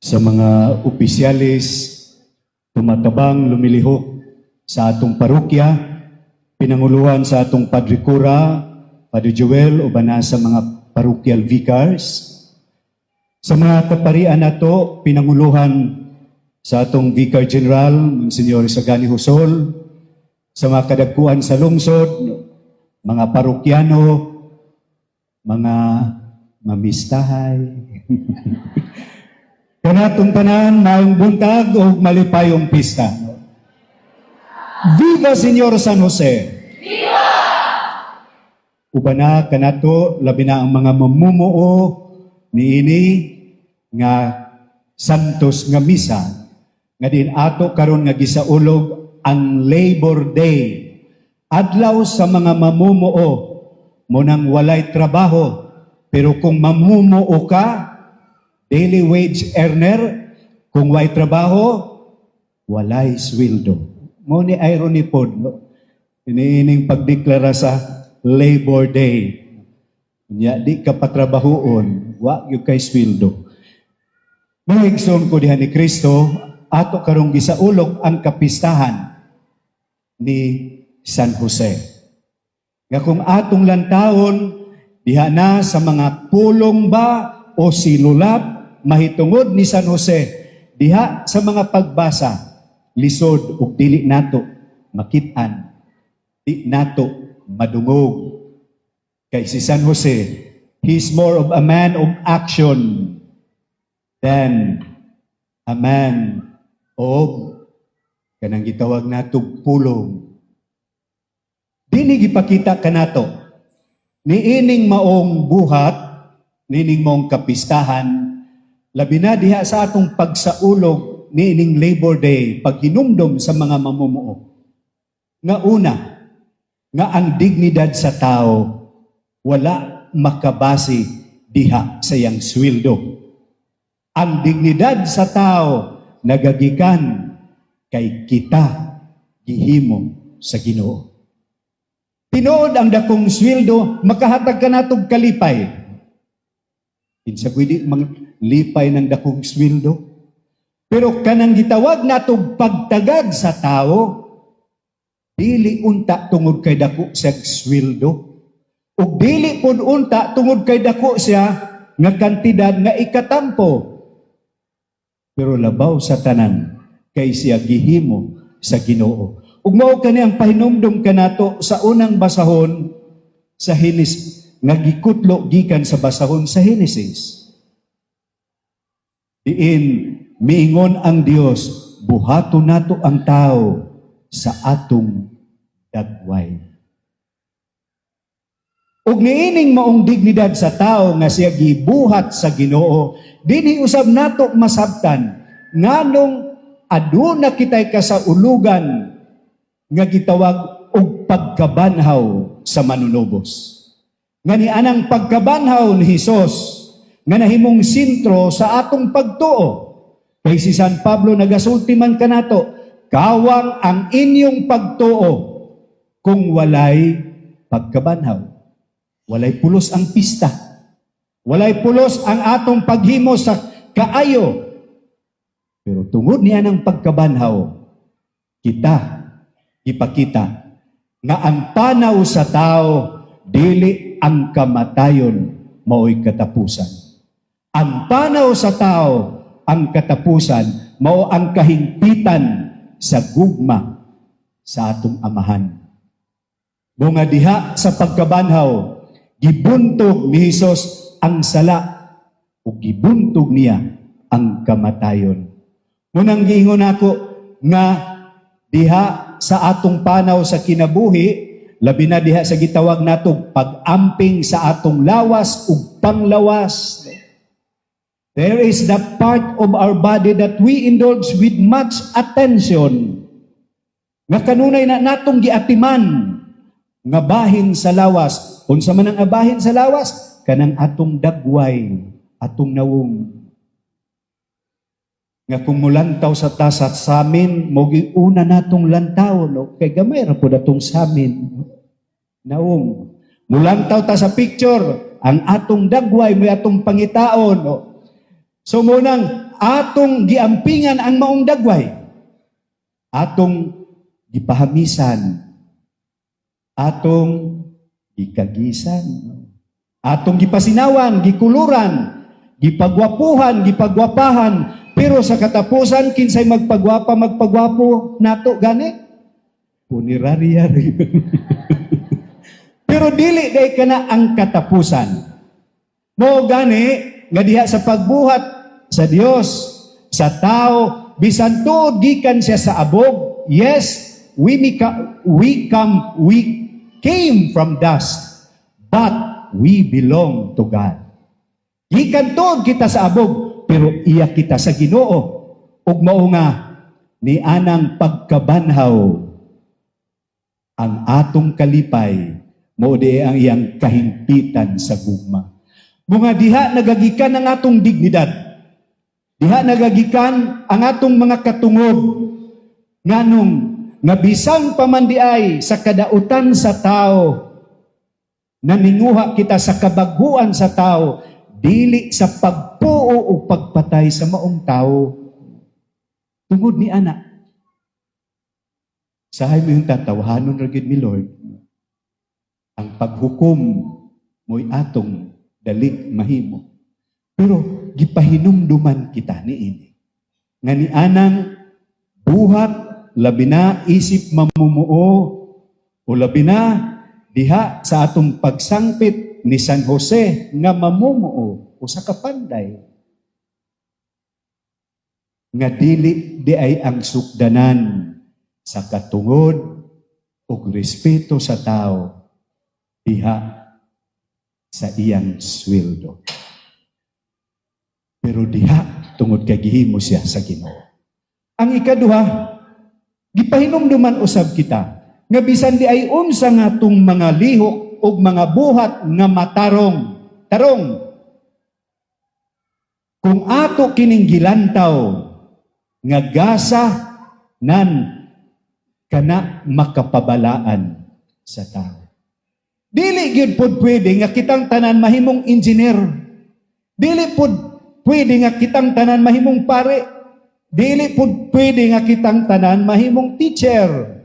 sa mga opisyalis, tumatabang lumilihok sa atong parokya, pinanguluhan sa atong Padre Cura, Padre Joel, o bana sa mga parochial vicars, sa mga kaparian nato, pinanguluhan sa atong Vicar General, Monsignor Sagani Husol, sa mga kadagkuan sa lungsod, mga parokyano, mga mamistahay. Kanatong tanan, maayong buntag o malipayong pista. Viva Señor San Jose! Viva! Ubana kanato, labi na ang mga mamumuo niini nga santos nga misa, nga din ato karon nga gisaulog ang Labor Day. Adlaw sa mga mamumuo, munang walay trabaho, pero kung mamumuo ka, daily wage earner, kung walay trabaho, walay sweldo. Mo ni irony po, no? Iniining pagdeklara sa Labor Day. Nya di ka patrabahoon, wa gyud kay sweldo. Mga igsoon ko diha ni Kristo, ato karong gisaulog ang kapistahan ni San Jose. Nga kung atong lantawon, diha na sa mga pulong ba o silulab, mahitungod ni San Jose, diha sa mga pagbasa, lisod ug dili nato makit-an, di nato madungog. Kay si San Jose, he's more of a man of action than a man of kanang gitawag natong pulong. Dini gipakita kanato niining maong buhat, niining maong kapistahan, labi na diha sa atong pagsaulog niining Labor Day, paghinumdom sa mga mamumuo. Nga una, nga ang dignidad sa tao wala makabase diha sa iyang sweldo. Ang dignidad sa tao nagagikan kay kita gihimo sa Ginoo. Tinuod ang dakong sweldo, makahatag ka natong kalipay. Kinsa pwede lipay ng dakong sweldo? Pero kanang gitawag natong pagtagag sa tao, dili unta tungod kay dako sa sweldo. Ug dili pud unta tungod kay dako siya nga kantidad nga ikatampo. Pero labaw sa tanan kay siya gihimo sa Ginoo. Ug mao kani ang pahinumdom kanato sa unang basahon sa Henesis, nga gikutlo gikan sa basahon sa Henesis. Diin miingon ang Dios, buhaton nato ang tao sa atong dagway. Ug niining maong dignidad sa tao nga siya gibuhat sa Ginoo, dinhi usab nato masabtan nganong aduna kitay kasaulugan nga gitawag og pagkabanhaw sa manunubos. Nga ni anang pagkabanhaw ni Hesus nga nahimong sentro sa atong pagtuo. Kay si San Pablo nagasulti man kanato, kawang ang inyong pagtuo kung walay pagkabanhaw. Walay pulos ang pista. Walay pulos ang atong paghimo sa kaayo. Pero tungod niya ng pagkabanhaw, kita ipakita nga ang panaw sa tao dili ang kamatayon mao'y katapusan. Ang panaw sa tao, ang katapusan, mao ang kahingpitan sa gugma sa atong amahan. Bunga diha sa pagkabanhaw, gibuntog ni Hesus ang sala o gibuntog niya ang kamatayon. Munang giingon ako nga diha sa atong panaw sa kinabuhi, labi na diha sa gitawag natong pag-amping sa atong lawas ug panglawas. There is the part of our body that we indulge with much attention. Nga kanunay na natong giatiman nga bahin sa lawas. Unsa man ang abahin sa lawas, kanang atong dagway, atong nawong. Nga kung mulantaw sa tasat samin, mogi una natong lantaw, no? Kay gamay ra po natong samin. Nawong. Mulantaw ta sa picture, ang atong dagway, may atong pangitaon, no? So munang, atong giampingan ang maong dagway, atong gipahamisan, atong gikagisan, atong gipasinawan, gikuluran, gipagwapuhan, gipagwapahan, pero sa katapusan, kinsay magpagwapo nato gani? Punirari-yari. Pero dili day kana ang katapusan. Mo gani, nga diha sa pagbuhat sa Dios, sa tao, bisan tuod gikan siya sa abog. Yes, we came from dust, but we belong to God. Gikan tuod kita sa abog, pero iya kita sa Ginoo. Ug mao nga ni anang pagkabanhaw ang atong kalipay, mao di ang iyang kahimpitan sa gugma. Mga diha nagagikan ang atong dignidad. Diha nagagikan ang atong mga katungod. Nganong nabisang pamandiay sa kadautan sa tao, naninguha kita sa kabaguan sa tao, dili sa pagpuo o pagpatay sa maong tao. Tungod ni anak. Sahay mo yung tatawahanon ragid mi Lord. Ang paghukom mo'y atong dalik mahimo. Pero gipahinumduman kita niini. Nga ni anang buhat, labi na isip mamumuo, o labi na diha sa atong pagsangpit ni San Jose nga mamumuo o sa kapanday. Nga dili di ay ang sukdanan sa katungod o respeto sa tao diha sa iyang sweldo. Pero diha tungod kay gihimo siya sa Ginoo. Ang ikaduha, gipahinumduman usab kita nga bisan di ay unsa nga tung mga lihok o mga buhat nga matarong. Tarong. Kung ato kining gilantaw nga gasa nan kana makapabalaan sa tao. Dili gyud pod pwede nga kitang tanan mahimong engineer. Dili pod pwede nga kitang tanan mahimong pare. Dili pod pwede nga kitang tanan mahimong teacher.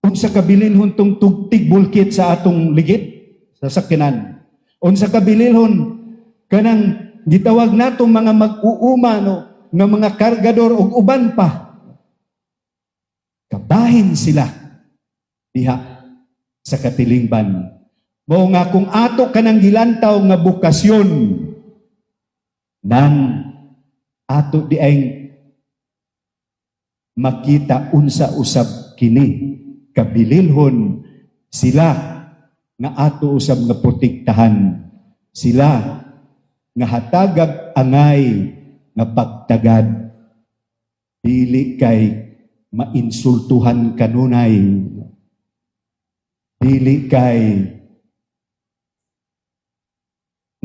Unsa kabilinhon tong tugtig bulkit sa atong ligid sa sakyanan. Unsa kabilinhon kanang gitawag natong mga mag-uuma no, nga mga kargador ug uban pa. Kabahin sila diha sa katilingban. Mao nga kung ato kanang gilantaw nga bukasyon nang ato di ay makita unsa usab kini kabililhon sila nga ato usab nga protektahan, sila nga hatagag angay nga pagtagad, dili kay mainsultuhan kanunay, dili kay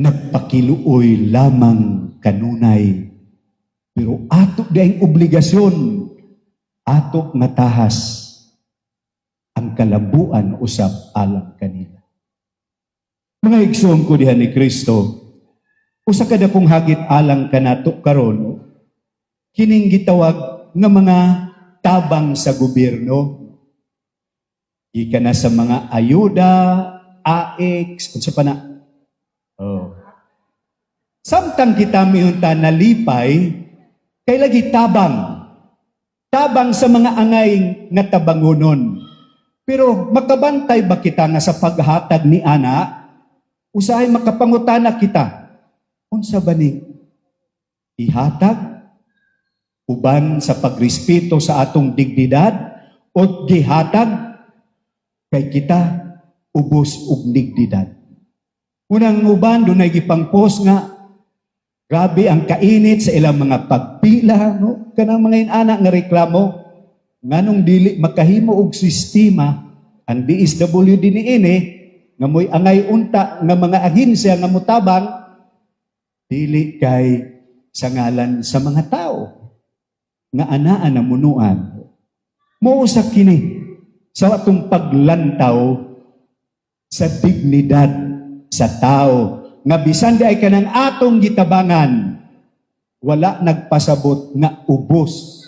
nagpakiluoy lamang kanunay, pero ato di ang obligasyon, ato matahas ang kalambuan usab alang kanila. Mga igsoon ko diha ni Kristo, usa kada pong hagit alang kanato karon, kining gitawag nga mga tabang sa gobyerno. Ika na sa mga ayuda, AX, unsa pa na? Oh. Samtang kita miyunta nalipay, kay lagi tabang. Tabang sa mga angay nga tabangonon. Pero makabantay ba kita nga sa paghatag ni ana? Usahay makapangutana kita. Unsa ba ni ihatag? Uban sa pagrespeto sa atong dignidad o gihatag kay kita ubos og dignidad. Unang uban dunay gipangpost nga grabe ang kainit sa ilang mga pagpila, no? Kanang mga inana nga reklamo nganong dili makahimo og sistema ang DSWD niini nga moy angay unta nga mga ahensya nga mutabang dili kay sa ngalan sa mga tao nga anaan na munuan. Muusa kini sa atong paglantaw sa dignidad sa tao nga bisan di ay kanang atong gitabangan wala nagpasabot nga ubos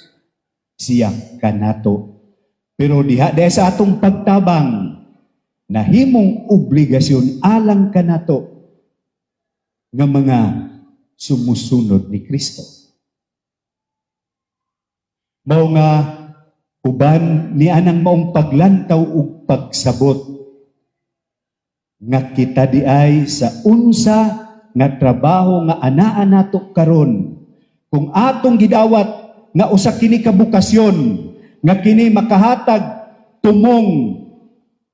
siya kanato. Pero diha sa atong pagtabang, nahimong obligasyon alang kanato nga mga sumusunod ni Kristo. Mao nga uban ni anang maong paglantaw ug pagsabot nga kita di ay sa unsa nga trabaho nga anaa nato karon. Kung atong gidawat nga usa kini ka bukasyon nga kini makahatag tumong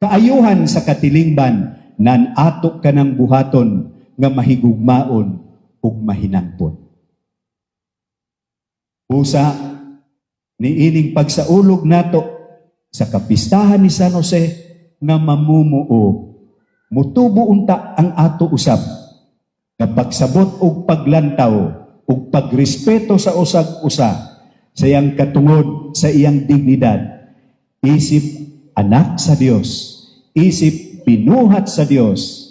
kaayuhan sa katilingban, nan ato kanang buhaton nga mahigugmaon ug mahinangpon. Usa ni ining pagsaulog nato sa kapistahan ni San Jose nga mamumuo, mutubo unta ang ato usab nga pagsabot og paglantaw ug pagrespeto sa usag-usa sa iyang katungod sa iyang dignidad, isip anak sa Dios, isip binuhat sa Dios,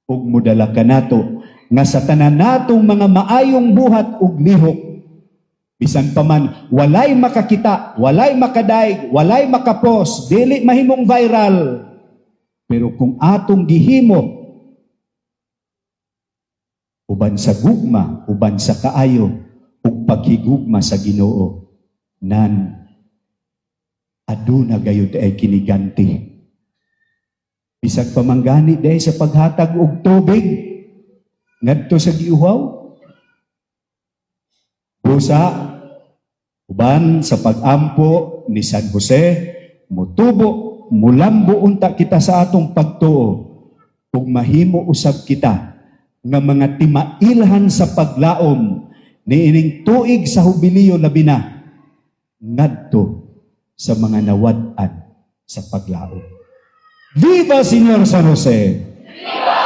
ug mudala kanato nga sa tanan natong mga maayong buhat ug lihok, bisan pa man walay makakita, walay makadaig, walay makapos, dili mahimong viral, pero kung atong gihimo uban sa gugma, uban sa kaayo, ug paghigugma sa Ginoo, nan aduna gayud ay kiniganti. Bisag pamanggani day sa paghatag og tubig ngadto sa giuhaw. Busa uban sa pagampo ni San Jose, mutubo, mulambo unta kita sa atong pagtuo ug mahimo usab kita nga mga timailhan sa paglaom niining tuig sa Hubilyo labi na ngadto sa mga nawad-an sa paglaom. Viva Señor San Jose! Viva!